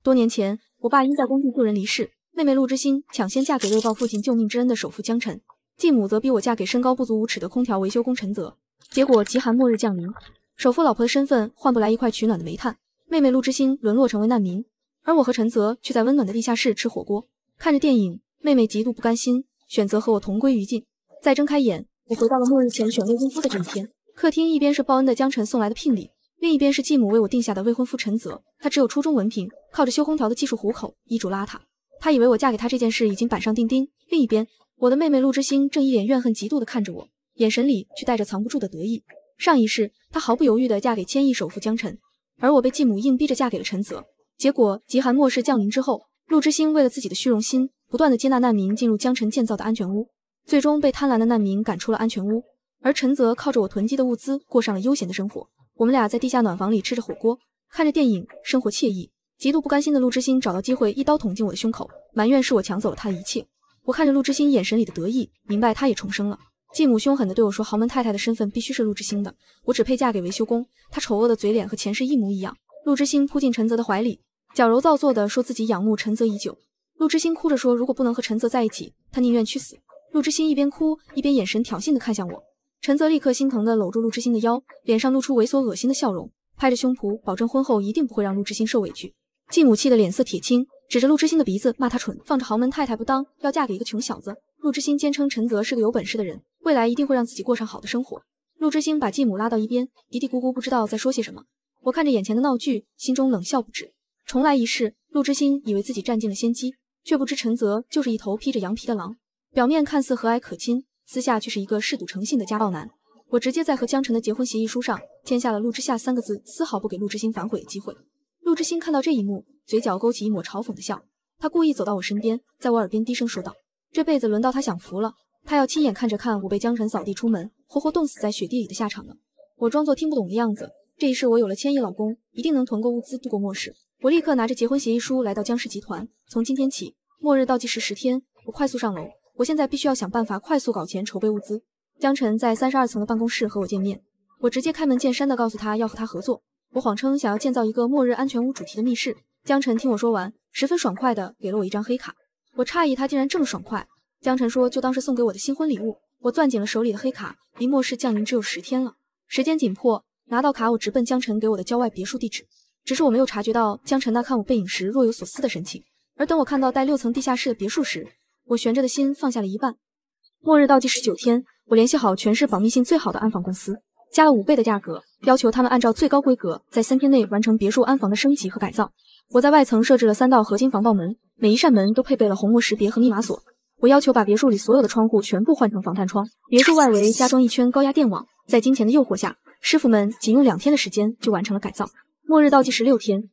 多年前，我爸因在工地救人离世，妹妹陆之心抢先嫁给恶报父亲救命之恩的首富江晨，继母则逼我嫁给身高不足5尺的空调维修工陈泽。结果极寒末日降临，首富老婆的身份换不来一块取暖的煤炭，妹妹陆之心沦落成为难民，而我和陈泽却在温暖的地下室吃火锅，看着电影。妹妹极度不甘心，选择和我同归于尽。再睁开眼，我回到了末日前选未婚夫的这一天。客厅一边是报恩的江晨送来的聘礼，另一边是继母为我定下的未婚夫陈泽。他只有初中文凭，靠着修空调的技术糊口，衣着邋遢。他以为我嫁给他这件事已经板上钉钉。另一边，我的妹妹陆之心正一脸怨恨嫉妒地看着我，眼神里却带着藏不住的得意。上一世，她毫不犹豫地嫁给千亿首富江晨，而我被继母硬逼着嫁给了陈泽。结果极寒末世降临之后，陆之心为了自己的虚荣心，不断地接纳难民进入江晨建造的安全屋，最终被贪婪的难民赶出了安全屋，而陈泽靠着我囤积的物资过上了悠闲的生活。我们俩在地下暖房里吃着火锅，看着电影，生活惬意。极度不甘心的陆之心找到机会一刀捅进我的胸口，埋怨是我抢走了他的一切。我看着陆之心眼神里的得意，明白他也重生了。继母凶狠地对我说，豪门太太的身份必须是陆之心的，我只配嫁给维修工。他丑恶的嘴脸和前世一模一样。陆之心扑进陈泽的怀里，矫揉造作地说自己仰慕陈泽已久。陆之心哭着说，如果不能和陈泽在一起，他宁愿去死。陆之心一边哭一边眼神挑衅地看向我，陈泽立刻心疼地搂住陆之心的腰，脸上露出猥琐恶心的笑容，拍着胸脯保证婚后一定不会让陆之心受委屈。继母气得脸色铁青，指着陆之心的鼻子骂他蠢，放着豪门太太不当，要嫁给一个穷小子。陆之心坚称陈泽是个有本事的人，未来一定会让自己过上好的生活。陆之心把继母拉到一边，嘀嘀咕咕不知道在说些什么。我看着眼前的闹剧，心中冷笑不止。重来一世，陆之心以为自己占尽了先机，却不知陈泽就是一头披着羊皮的狼，表面看似和蔼可亲，私下却是一个嗜赌成性的家暴男。我直接在和江晨的结婚协议书上签下了陆之夏3个字，丝毫不给陆之心反悔的机会。陆之心看到这一幕，嘴角勾起一抹嘲讽的笑，他故意走到我身边，在我耳边低声说道，这辈子轮到他享福了，他要亲眼看着看我被江晨扫地出门，活活冻死在雪地里的下场了。我装作听不懂的样子，这一世我有了千亿老公，一定能囤够物资度过末世。我立刻拿着结婚协议书来到江氏集团，从今天起，末日倒计时10天，我快速上楼，我现在必须要想办法快速搞钱筹备物资。江晨在32层的办公室和我见面，我直接开门见山地告诉他要和他合作。我谎称想要建造一个末日安全屋主题的密室。江晨听我说完，十分爽快地给了我一张黑卡。我诧异他竟然这么爽快。江晨说就当是送给我的新婚礼物。我攥紧了手里的黑卡，离末世降临只有10天了，时间紧迫，拿到卡我直奔江晨给我的郊外别墅地址。只是我没有察觉到江晨那看我背影时若有所思的神情，而等我看到带6层地下室的别墅时，我悬着的心放下了一半。末日倒计时9天，我联系好全市保密性最好的安防公司，加了5倍的价格，要求他们按照最高规格，在3天内完成别墅安防的升级和改造。我在外层设置了3道合金防盗门，每一扇门都配备了虹膜识别和密码锁。我要求把别墅里所有的窗户全部换成防弹窗，别墅外围加装一圈高压电网。在金钱的诱惑下，师傅们仅用2天的时间就完成了改造。末日倒计时6天，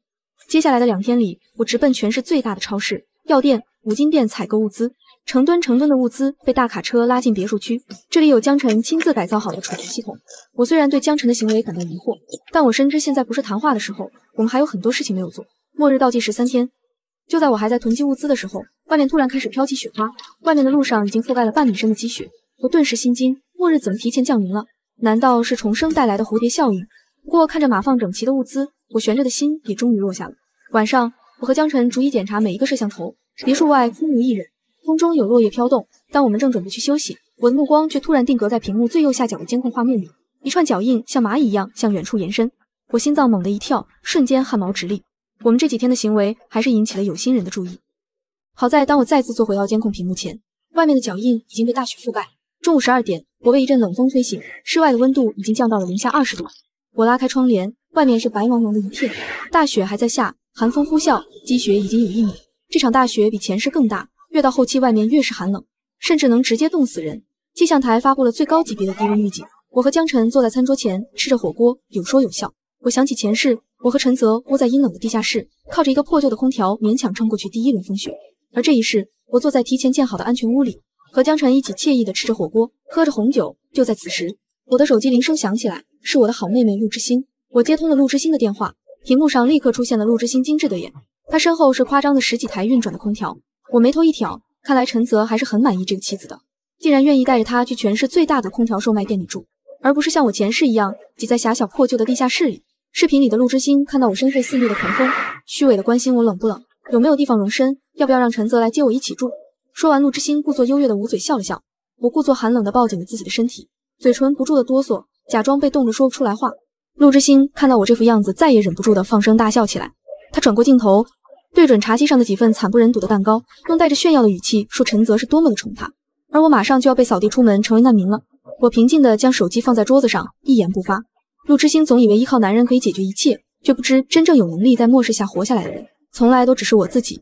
接下来的2天里，我直奔全市最大的超市、药店、五金店采购物资。成吨的物资被大卡车拉进别墅区，这里有江晨亲自改造好的储存系统。我虽然对江晨的行为感到疑惑，但我深知现在不是谈话的时候，我们还有很多事情没有做。末日倒计时3天，就在我还在囤积物资的时候，外面突然开始飘起雪花，外面的路上已经覆盖了半米深的积雪。我顿时心惊，末日怎么提前降临了？难道是重生带来的蝴蝶效应？不过看着码放整齐的物资，我悬着的心也终于落下了。晚上，我和江晨逐一检查每一个摄像头，别墅外空无一人，空中有落叶飘动。当我们正准备去休息，我的目光却突然定格在屏幕最右下角的监控画面里，一串脚印像蚂蚁一样向远处延伸。我心脏猛地一跳，瞬间汗毛直立。我们这几天的行为还是引起了有心人的注意。好在当我再次坐回到监控屏幕前，外面的脚印已经被大雪覆盖。中午12点，我被一阵冷风吹醒，室外的温度已经降到了零下20度。我拉开窗帘，外面是白茫茫的一片，大雪还在下，寒风呼啸，积雪已经有1米。这场大雪比前世更大，越到后期外面越是寒冷，甚至能直接冻死人。气象台发布了最高级别的低温预警。我和江晨坐在餐桌前吃着火锅，有说有笑。我想起前世，我和陈泽窝在阴冷的地下室，靠着一个破旧的空调勉强撑过去第1轮风雪。而这一世，我坐在提前建好的安全屋里，和江晨一起惬意地吃着火锅，喝着红酒。就在此时，我的手机铃声响起来，是我的好妹妹陆之心。我接通了陆之心的电话，屏幕上立刻出现了陆之心精致的脸，她身后是夸张的10几台运转的空调。我眉头一挑，看来陈泽还是很满意这个妻子的，竟然愿意带着她去全市最大的空调售卖店里住，而不是像我前世一样挤在狭小破旧的地下室里。视频里的陆之星看到我身后肆虐的狂风，虚伪的关心我冷不冷，有没有地方容身，要不要让陈泽来接我一起住。说完，陆之星故作优越的捂嘴笑了笑，我故作寒冷的抱紧了自己的身体，嘴唇不住的哆嗦，假装被冻着说不出来话。陆之星看到我这副样子，再也忍不住的放声大笑起来。他转过镜头，对准茶几上的几份惨不忍睹的蛋糕，用带着炫耀的语气说陈泽是多么的宠他，而我马上就要被扫地出门成为难民了。我平静地将手机放在桌子上，一言不发。陆之星总以为依靠男人可以解决一切，却不知真正有能力在末世下活下来的人，从来都只是我自己。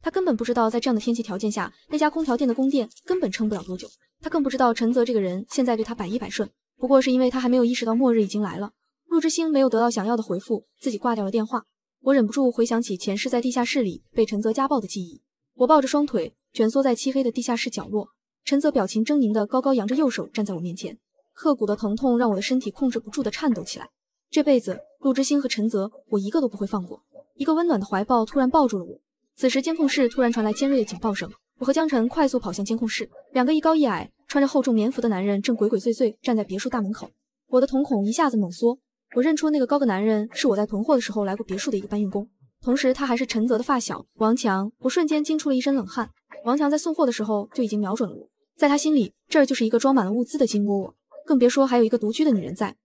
他根本不知道，在这样的天气条件下，那家空调店的供电根本撑不了多久。他更不知道陈泽这个人现在对他百依百顺，不过是因为他还没有意识到末日已经来了。陆之星没有得到想要的回复，自己挂掉了电话。我忍不住回想起前世在地下室里被陈泽家暴的记忆。我抱着双腿蜷缩在漆黑的地下室角落，陈泽表情狰狞的高高扬着右手站在我面前，刻骨的疼痛让我的身体控制不住的颤抖起来。这辈子陆之星和陈泽我一个都不会放过。一个温暖的怀抱突然抱住了我。此时监控室突然传来尖锐的警报声，我和江晨快速跑向监控室，两个一高一矮穿着厚重棉服的男人正鬼鬼祟祟站在别墅大门口。我的瞳孔一下子猛缩，我认出那个高个男人是我在囤货的时候来过别墅的一个搬运工，同时他还是陈泽的发小王强。我瞬间惊出了一身冷汗。王强在送货的时候就已经瞄准了我，在他心里这儿就是一个装满了物资的金窝窝，更别说还有一个独居的女人在。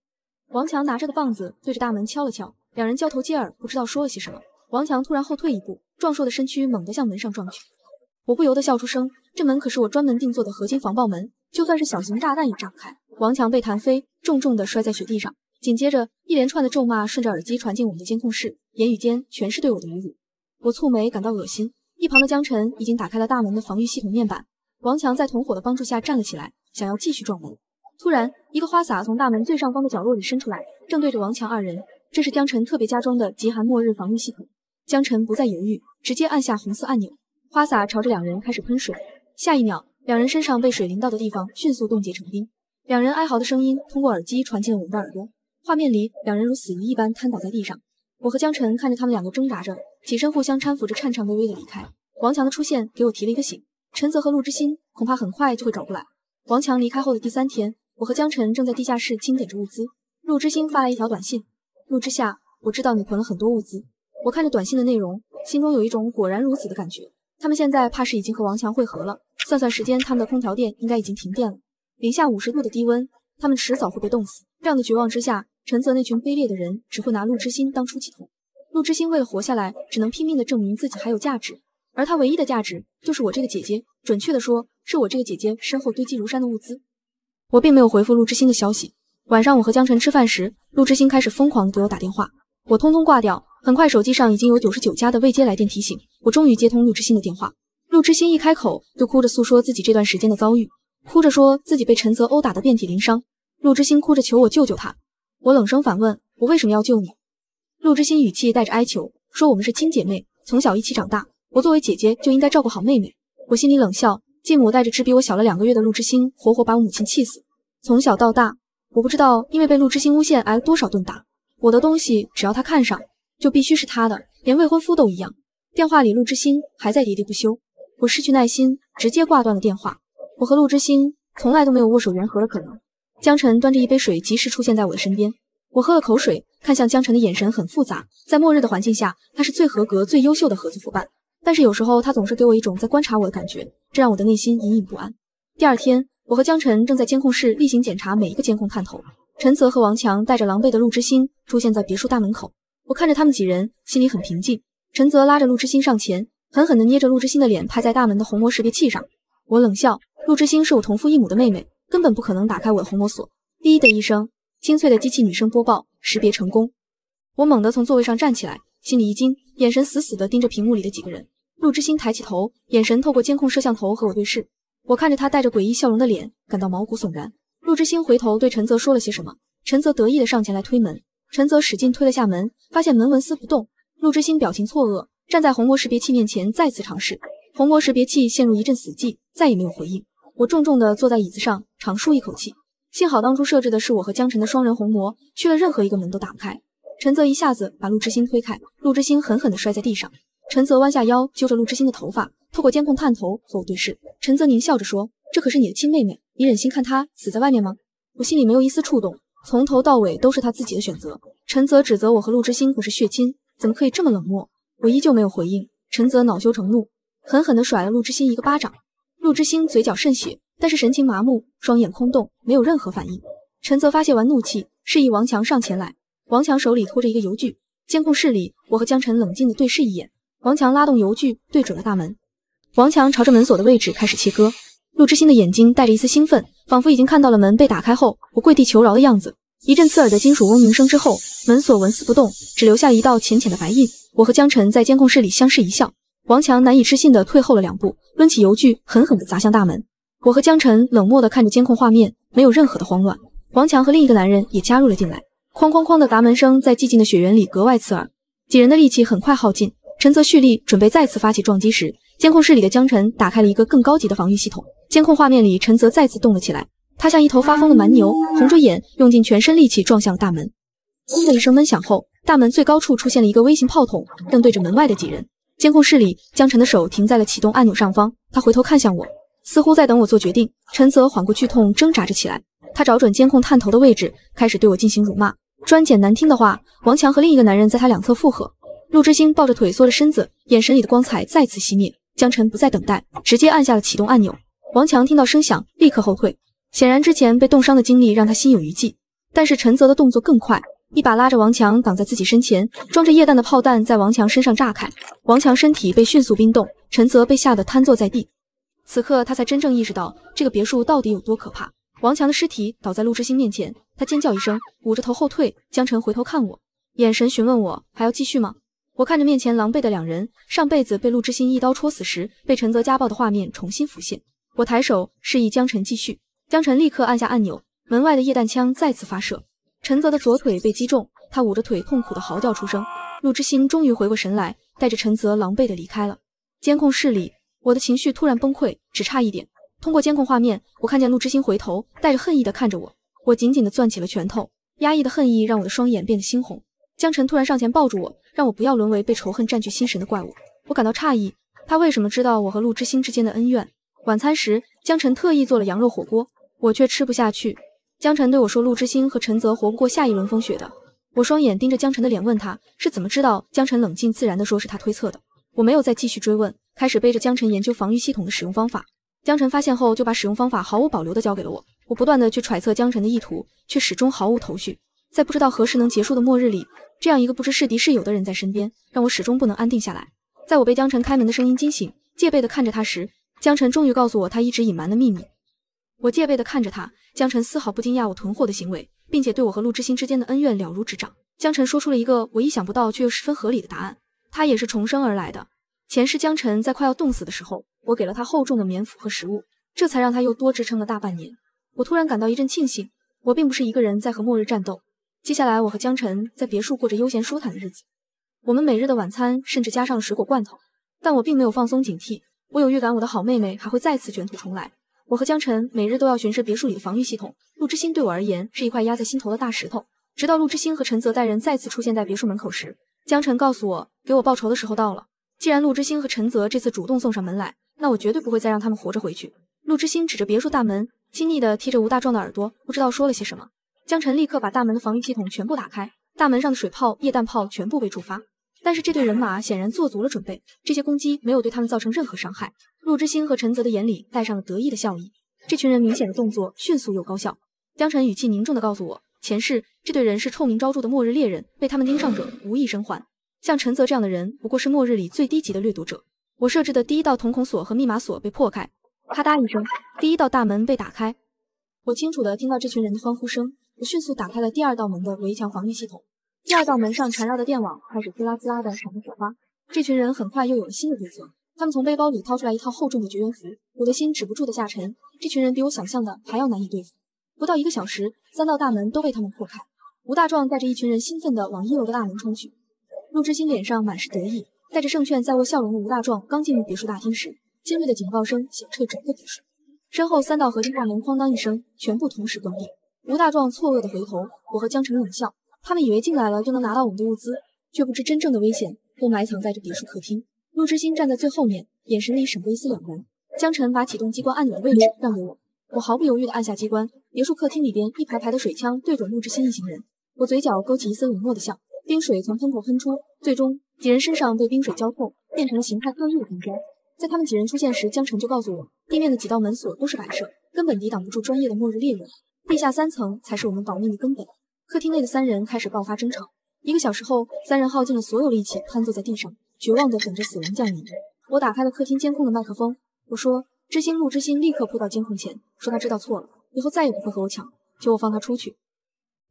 王强拿着的棒子对着大门敲了敲，两人交头接耳，不知道说了些什么。王强突然后退一步，壮硕的身躯猛地向门上撞去。我不由得笑出声，这门可是我专门定做的合金防爆门，就算是小型炸弹也炸不开。王强被弹飞，重重地摔在雪地上，紧接着一连串的咒骂顺着耳机传进我们的监控室，言语间全是对我的侮辱。我蹙眉感到恶心。一旁的江晨已经打开了大门的防御系统面板。王强在同伙的帮助下站了起来，想要继续撞门。突然，一个花洒从大门最上方的角落里伸出来，正对着王强二人。这是江晨特别加装的极寒末日防御系统。江晨不再犹豫，直接按下红色按钮，花洒朝着两人开始喷水。下一秒，两人身上被水淋到的地方迅速冻结成冰。两人哀嚎的声音通过耳机传进了我们的耳朵。画面里，两人如死鱼一般瘫倒在地上。我和江晨看着他们两个挣扎着，起身互相搀扶着，颤颤巍巍的离开。王强的出现给我提了一个醒，陈泽和陆之星恐怕很快就会找过来。王强离开后的第3天，我和江晨正在地下室清点着物资。陆之星发来一条短信：陆之夏，我知道你囤了很多物资。我看着短信的内容，心中有一种果然如此的感觉。他们现在怕是已经和王强会合了。算算时间，他们的空调店应该已经停电了。零下50度的低温，他们迟早会被冻死。这样的绝望之下，陈泽那群卑劣的人只会拿陆之星当出气筒。陆之星为了活下来，只能拼命的证明自己还有价值，而他唯一的价值就是我这个姐姐，准确的说，是我这个姐姐身后堆积如山的物资。我并没有回复陆之星的消息。晚上我和江晨吃饭时，陆之星开始疯狂的给我打电话，我通通挂掉。很快手机上已经有99家的未接来电提醒，我终于接通陆之星的电话。陆之星一开口就哭着诉说自己这段时间的遭遇，哭着说自己被陈泽殴打得遍体鳞伤。陆之星哭着求我救救他。我冷声反问，我为什么要救你？陆之星语气带着哀求，说我们是亲姐妹，从小一起长大，我作为姐姐就应该照顾好妹妹。我心里冷笑，继母带着只比我小了2个月的陆之星，活活把我母亲气死。从小到大，我不知道因为被陆之星诬陷挨了多少顿打。我的东西只要他看上，就必须是他的，连未婚夫都一样。电话里陆之星还在喋喋不休，我失去耐心，直接挂断了电话。我和陆之星从来都没有握手言和的可能。江晨端着一杯水及时出现在我的身边，我喝了口水，看向江晨的眼神很复杂。在末日的环境下，他是最合格、最优秀的合作伙伴，但是有时候他总是给我一种在观察我的感觉，这让我的内心隐隐不安。第2天，我和江晨正在监控室例行检查每一个监控探头。陈泽和王强带着狼狈的陆之星出现在别墅大门口，我看着他们几人，心里很平静。陈泽拉着陆之星上前，狠狠地捏着陆之星的脸拍在大门的虹膜识别器上。我冷笑，陆之星是我同父异母的妹妹，根本不可能打开我的虹膜锁。滴的一声，清脆的机器女声播报，识别成功。我猛地从座位上站起来，心里一惊，眼神死死地盯着屏幕里的几个人。陆之星抬起头，眼神透过监控摄像头和我对视。我看着他带着诡异笑容的脸，感到毛骨悚然。陆之星回头对陈泽说了些什么，陈泽得意地上前来推门。陈泽使劲推了下门，发现门纹丝不动。陆之星表情错愕，站在虹膜识别器面前再次尝试，虹膜识别器陷入一阵死寂，再也没有回应。我重重地坐在椅子上，长舒一口气。幸好当初设置的是我和江晨的双人虹膜，去了任何一个门都打不开。陈泽一下子把陆之星推开，陆之星狠狠地摔在地上。陈泽弯下腰揪着陆之星的头发，透过监控探头和我对视。陈泽狞笑着说，这可是你的亲妹妹，你忍心看她死在外面吗？我心里没有一丝触动，从头到尾都是他自己的选择。陈泽指责我和陆之星可是血亲，怎么可以这么冷漠？我依旧没有回应。陈泽恼羞成怒，狠狠地甩了陆之星一个巴掌。陆之星嘴角渗血，但是神情麻木，双眼空洞，没有任何反应。陈泽发泄完怒气，示意王强上前来。王强手里拖着一个邮具。监控室里，我和江晨冷静地对视一眼。王强拉动邮具，对准了大门。王强朝着门锁的位置开始切割。陆之星的眼睛带着一丝兴奋，仿佛已经看到了门被打开后我跪地求饶的样子。一阵刺耳的金属嗡鸣声之后，门锁纹丝不动，只留下了一道浅浅的白印。我和江晨在监控室里相视一笑。王强难以置信地退后了2步，抡起邮具狠狠地砸向大门。我和江晨冷漠地看着监控画面，没有任何的慌乱。王强和另一个男人也加入了进来。哐哐哐的砸门声在寂静的雪原里格外刺耳，几人的力气很快耗尽。陈泽蓄力准备再次发起撞击时，监控室里的江晨打开了一个更高级的防御系统。监控画面里，陈泽再次动了起来，他像一头发疯的蛮牛，红着眼，用尽全身力气撞向了大门。轰的一声闷响后，大门最高处出现了一个微型炮筒，正对着门外的几人。监控室里，江晨的手停在了启动按钮上方，他回头看向我，似乎在等我做决定。陈泽缓过剧痛，挣扎着起来，他找准监控探头的位置，开始对我进行辱骂，专捡难听的话。王强和另一个男人在他两侧附和。陆之星抱着腿缩着身子，眼神里的光彩再次熄灭。江晨不再等待，直接按下了启动按钮。王强听到声响，立刻后退。显然之前被冻伤的经历让他心有余悸，但是陈泽的动作更快，一把拉着王强挡在自己身前，装着液弹的炮弹在王强身上炸开。王强身体被迅速冰冻，陈泽被吓得瘫坐在地。此刻他才真正意识到这个别墅到底有多可怕。王强的尸体倒在陆之星面前，他尖叫一声，捂着头后退。江晨回头看我，眼神询问我还要继续吗？我看着面前狼狈的2人，上辈子被陆之星一刀戳死时被陈泽家暴的画面重新浮现。我抬手示意江晨继续，江晨立刻按下按钮，门外的液弹枪再次发射。陈泽的左腿被击中，他捂着腿痛苦的嚎叫出声。陆之星终于回过神来，带着陈泽狼狈的离开了。监控室里，我的情绪突然崩溃，只差一点。通过监控画面，我看见陆之星回头，带着恨意的看着我。我紧紧的攥起了拳头，压抑的恨意让我的双眼变得猩红。江晨突然上前抱住我，让我不要沦为被仇恨占据心神的怪物。我感到诧异，他为什么知道我和陆之星之间的恩怨？晚餐时，江晨特意做了羊肉火锅，我却吃不下去。江晨对我说，陆之星和陈泽活不过下一轮风雪的。我双眼盯着江晨的脸，问他是怎么知道。江晨冷静自然地说是他推测的。我没有再继续追问，开始背着江晨研究防御系统的使用方法。江晨发现后就把使用方法毫无保留地交给了我。我不断地去揣测江晨的意图，却始终毫无头绪。在不知道何时能结束的末日里，这样一个不知是敌是友的人在身边，让我始终不能安定下来。在我被江晨开门的声音惊醒，戒备地看着他时，江晨终于告诉我他一直隐瞒的秘密。我戒备地看着他，江晨丝毫不惊讶我囤货的行为，并且对我和陆之星之间的恩怨了如指掌。江晨说出了一个我意想不到却又十分合理的答案，他也是重生而来的。前世江晨在快要冻死的时候，我给了他厚重的棉服和食物，这才让他又多支撑了大半年。我突然感到一阵庆幸，我并不是一个人在和末日战斗。接下来我和江晨在别墅过着悠闲舒坦的日子，我们每日的晚餐甚至加上了水果罐头，但我并没有放松警惕，我有预感我的好妹妹还会再次卷土重来。我和江晨每日都要巡视别墅里的防御系统，陆之星对我而言是一块压在心头的大石头。直到陆之星和陈泽带人再次出现在别墅门口时，江晨告诉我，给我报仇的时候到了。既然陆之星和陈泽这次主动送上门来，那我绝对不会再让他们活着回去。陆之星指着别墅大门，亲昵地踢着吴大壮的耳朵，不知道说了些什么。江晨立刻把大门的防御系统全部打开，大门上的水炮、液弹炮全部被触发。但是这队人马显然做足了准备，这些攻击没有对他们造成任何伤害。陆之星和陈泽的眼里带上了得意的笑意，这群人明显的动作迅速又高效。江晨语气凝重地告诉我，前世这队人是臭名昭著的末日猎人，被他们盯上者无一生还。像陈泽这样的人不过是末日里最低级的掠夺者。我设置的第一道瞳孔锁和密码锁被破开，啪嗒一声，第一道大门被打开。我清楚地听到这群人的欢呼声。我迅速打开了第2道门的围墙防御系统，第2道门上缠绕的电网开始滋啦滋啦的闪着火花。这群人很快又有了新的对策，他们从背包里掏出来一套厚重的绝缘符，我的心止不住的下沉。这群人比我想象的还要难以对付。不到1个小时，3道大门都被他们破开。吴大壮带着一群人兴奋地往1楼的大门冲去。陆之星脸上满是得意，带着胜券在握笑容的吴大壮刚进入别墅大厅时，尖锐的警报声响彻整个别墅，身后3道合金大门哐当一声全部同时关闭。吴大壮错愕地回头，我和江晨冷笑，他们以为进来了就能拿到我们的物资，却不知真正的危险都埋藏在这别墅客厅。陆之星站在最后面，眼神里闪过一丝两然。江晨把启动机关按钮的位置让给我，我毫不犹豫地按下机关，别墅客厅里边，一排排的水枪对准陆之心一行人，我嘴角勾起一丝冷漠的笑。冰水从喷头喷出，最终几人身上被冰水浇透，变成了形态各异的冰砖。在他们几人出现时，江晨就告诉我，地面的几道门锁都是摆设，根本抵挡不住专业的末日猎人。地下3层才是我们保命的根本。客厅内的3人开始爆发争吵。1个小时后，3人耗尽了所有力气，瘫坐在地上，绝望地等着死亡降临。我打开了客厅监控的麦克风，我说：“知心陆之心立刻扑到监控前，说他知道错了，以后再也不会和我抢，求我放他出去。”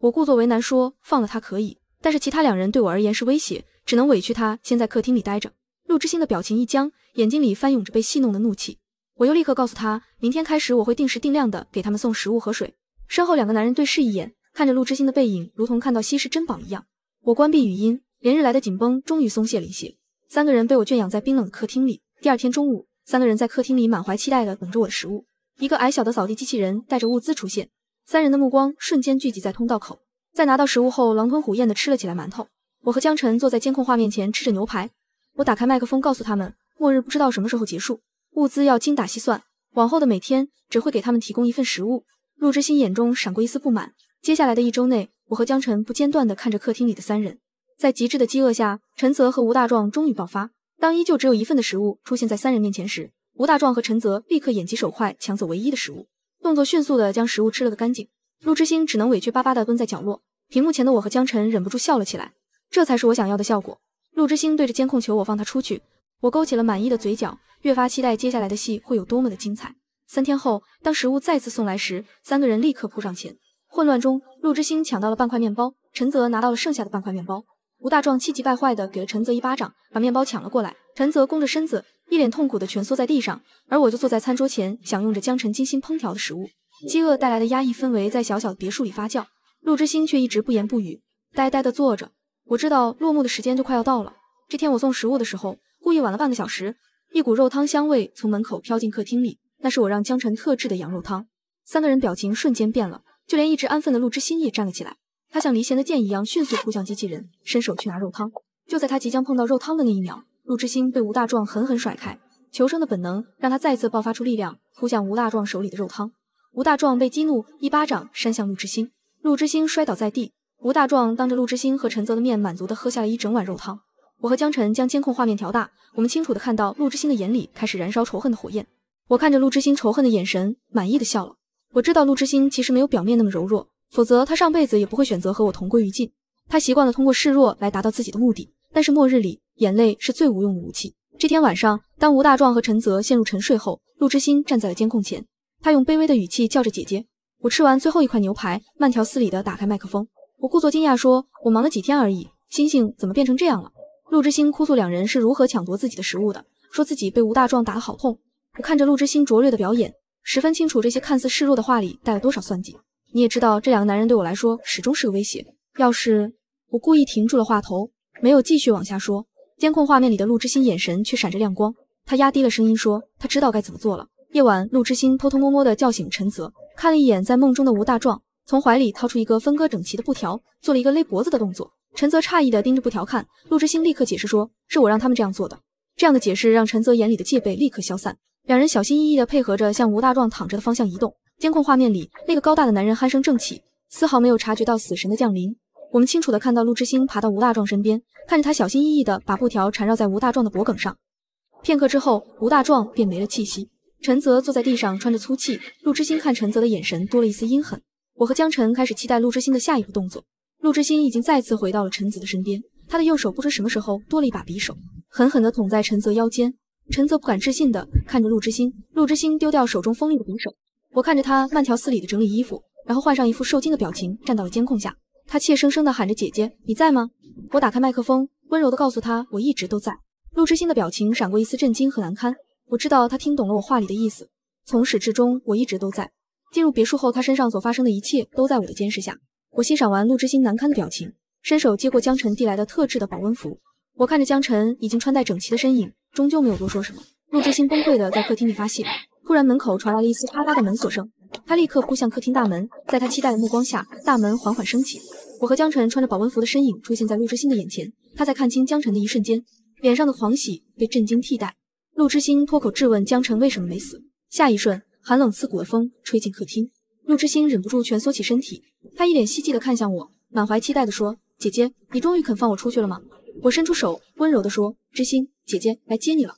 我故作为难说：“放了他可以，但是其他2人对我而言是威胁，只能委屈他先在客厅里待着。”陆之心的表情一僵，眼睛里翻涌着被戏弄的怒气。我又立刻告诉他，明天开始我会定时定量的给他们送食物和水。身后2个男人对视一眼，看着陆之心的背影，如同看到稀世珍宝一样。我关闭语音，连日来的紧绷终于松懈了一些。3个人被我圈养在冰冷的客厅里。第2天中午，3个人在客厅里满怀期待的等着我的食物。一个矮小的扫地机器人带着物资出现，3人的目光瞬间聚集在通道口。在拿到食物后，狼吞虎咽的吃了起来馒头。我和江晨坐在监控画面前吃着牛排。我打开麦克风告诉他们，末日不知道什么时候结束，物资要精打细算，往后的每天只会给他们提供1份食物。陆之心眼中闪过一丝不满。接下来的1周内，我和江晨不间断地看着客厅里的3人。在极致的饥饿下，陈泽和吴大壮终于爆发。当依旧只有1份的食物出现在3人面前时，吴大壮和陈泽立刻眼疾手快抢走唯一的食物，动作迅速地将食物吃了个干净。陆之心只能委屈巴巴地蹲在角落。屏幕前的我和江晨忍不住笑了起来，这才是我想要的效果。陆之心对着监控求我放他出去，我勾起了满意的嘴角，越发期待接下来的戏会有多么的精彩。3天后，当食物再次送来时，3个人立刻扑上前。混乱中，陆之心抢到了半块面包，陈泽拿到了剩下的半块面包。吴大壮气急败坏地给了陈泽1巴掌，把面包抢了过来。陈泽弓着身子，一脸痛苦地蜷缩在地上，而我就坐在餐桌前，享用着江晨精心烹调的食物。饥饿带来的压抑氛围在小小的别墅里发酵，陆之心却一直不言不语，呆呆地坐着。我知道落幕的时间就快要到了。这天我送食物的时候，故意晚了半个小时，一股肉汤香味从门口飘进客厅里，那是我让江晨特制的羊肉汤。3个人表情瞬间变了，就连一直安分的陆之心也站了起来。他像离弦的箭一样迅速扑向机器人，伸手去拿肉汤。就在他即将碰到肉汤的那一秒，陆之心被吴大壮狠狠甩开，求生的本能让他再次爆发出力量，扑向吴大壮手里的肉汤。吴大壮被激怒，一巴掌扇向陆之心，陆之心摔倒在地。吴大壮当着陆之心和陈泽的面满足地喝下了一整碗肉汤。我和江晨将监控画面调大，我们清楚地看到陆之心的眼里开始燃烧仇恨的火焰。我看着陆之心仇恨的眼神，满意的笑了。我知道陆之心其实没有表面那么柔弱，否则他上辈子也不会选择和我同归于尽。他习惯了通过示弱来达到自己的目的，但是末日里，眼泪是最无用的武器。这天晚上，当吴大壮和陈泽陷入沉睡后，陆之心站在了监控前，他用卑微的语气叫着姐姐。我吃完最后一块牛排，慢条斯理地打开麦克风，我故作惊讶说：“我忙了几天而已，星星怎么变成这样了？”陆之心哭诉2人是如何抢夺自己的食物的，说自己被吴大壮打得好痛。我看着陆之心拙劣的表演，十分清楚这些看似示弱的话里带了多少算计。你也知道，这2个男人对我来说始终是个威胁。要是……我故意停住了话头，没有继续往下说。监控画面里的陆之心眼神却闪着亮光，他压低了声音说：“他知道该怎么做了。”夜晚，陆之心偷偷摸摸地叫醒陈泽，看了一眼在梦中的吴大壮，从怀里掏出一个分割整齐的布条，做了一个勒脖子的动作。陈泽诧异地盯着布条看，陆之心立刻解释说：“是我让他们这样做的。”这样的解释让陈泽眼里的戒备立刻消散，2人小心翼翼地配合着向吴大壮躺着的方向移动。监控画面里，那个高大的男人鼾声正起，丝毫没有察觉到死神的降临。我们清楚地看到陆之心爬到吴大壮身边，看着他小心翼翼地把布条缠绕在吴大壮的脖颈上。片刻之后，吴大壮便没了气息。陈泽坐在地上喘着粗气，陆之心看陈泽的眼神多了一丝阴狠。我和江晨开始期待陆之心的下一步动作。陆之心已经再次回到了陈泽的身边，他的右手不知什么时候多了一把匕首，狠狠地捅在陈泽腰间。陈泽不敢置信地看着陆之心，陆之心丢掉手中锋利的匕首。我看着他慢条斯理地整理衣服，然后换上一副受惊的表情，站到了监控下。他怯生生地喊着：“姐姐，你在吗？”我打开麦克风，温柔地告诉他：“我一直都在。”陆之心的表情闪过一丝震惊和难堪，我知道他听懂了我话里的意思。从始至终，我一直都在。进入别墅后，他身上所发生的一切都在我的监视下。我欣赏完陆之心难堪的表情，伸手接过江晨递来的特制的保温服。我看着江晨已经穿戴整齐的身影，终究没有多说什么。陆之心崩溃地在客厅里发泄。突然门口传来了一丝啪啪的门锁声，他立刻扑向客厅大门，在他期待的目光下，大门缓缓升起。我和江晨穿着保温服的身影出现在陆之心的眼前，他在看清江晨的一瞬间，脸上的狂喜被震惊替代。陆之心脱口质问江晨为什么没死。下一瞬，寒冷刺骨的风吹进客厅，陆之星忍不住蜷缩起身体，他一脸希冀地看向我，满怀期待地说：“姐姐，你终于肯放我出去了吗？”我伸出手，温柔地说：“之星，姐姐来接你了。”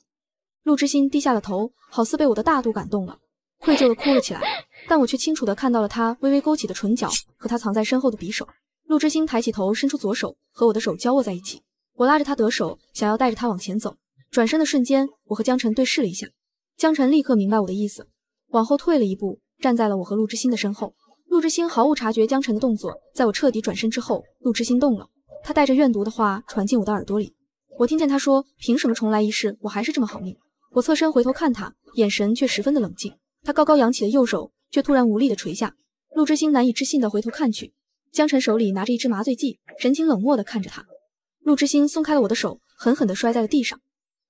陆之星低下了头，好似被我的大度感动了，愧疚地哭了起来。但我却清楚地看到了他微微勾起的唇角和他藏在身后的匕首。陆之星抬起头，伸出左手，和我的手交握在一起。我拉着他得手，想要带着他往前走。转身的瞬间，我和江晨对视了一下，江晨立刻明白我的意思，往后退了一步，站在了我和陆之星的身后。陆之星毫无察觉江晨的动作，在我彻底转身之后，陆之星动了，他带着怨毒的话传进我的耳朵里。我听见他说：“凭什么重来一世，我还是这么好命？”我侧身回头看他，眼神却十分的冷静。他高高扬起了右手，却突然无力的垂下。陆之星难以置信的回头看去，江晨手里拿着一支麻醉剂，神情冷漠的看着他。陆之星松开了我的手，狠狠地摔在了地上。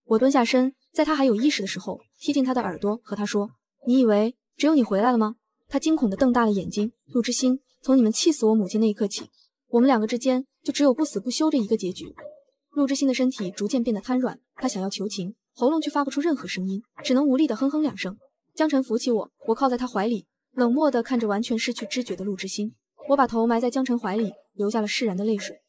我蹲下身，在他还有意识的时候，贴近他的耳朵和他说：“你以为只有你回来了吗？”他惊恐地瞪大了眼睛。陆之星，从你们气死我母亲那一刻起，我们两个之间就只有不死不休这一个结局。陆之星的身体逐渐变得瘫软，他想要求情，喉咙却发不出任何声音，只能无力地哼哼两声。江晨扶起我，我靠在他怀里，冷漠地看着完全失去知觉的陆之星。我把头埋在江晨怀里，流下了释然的泪水。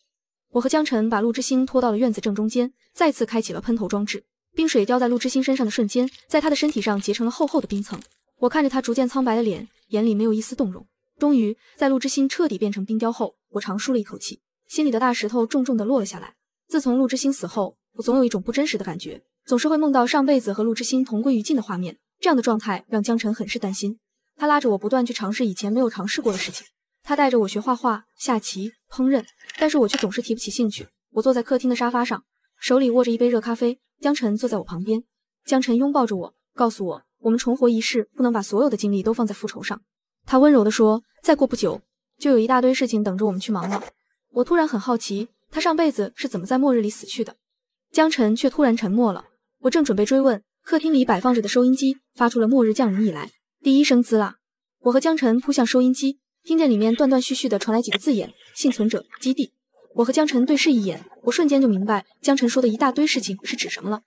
我和江晨把陆之星拖到了院子正中间，再次开启了喷头装置。冰水浇在陆之星身上的瞬间，在他的身体上结成了厚厚的冰层。我看着他逐渐苍白的脸，眼里没有一丝动容。终于，在陆之星彻底变成冰雕后，我长舒了一口气，心里的大石头重重地落了下来。自从陆之星死后，我总有一种不真实的感觉，总是会梦到上辈子和陆之星同归于尽的画面。这样的状态让江晨很是担心，他拉着我不断去尝试以前没有尝试过的事情。他带着我学画画、下棋、烹饪，但是我却总是提不起兴趣。我坐在客厅的沙发上，手里握着一杯热咖啡，江晨坐在我旁边。江晨拥抱着我，告诉我，我们重活一世，不能把所有的精力都放在复仇上。他温柔地说，再过不久，就有一大堆事情等着我们去忙了。我突然很好奇，他上辈子是怎么在末日里死去的？江晨却突然沉默了。我正准备追问，客厅里摆放着的收音机发出了末日降临以来第一声滋啦。我和江晨扑向收音机，听见里面断断续续的传来几个字眼：幸存者基地。我和江晨对视一眼，我瞬间就明白江晨说的一大堆事情是指什么了。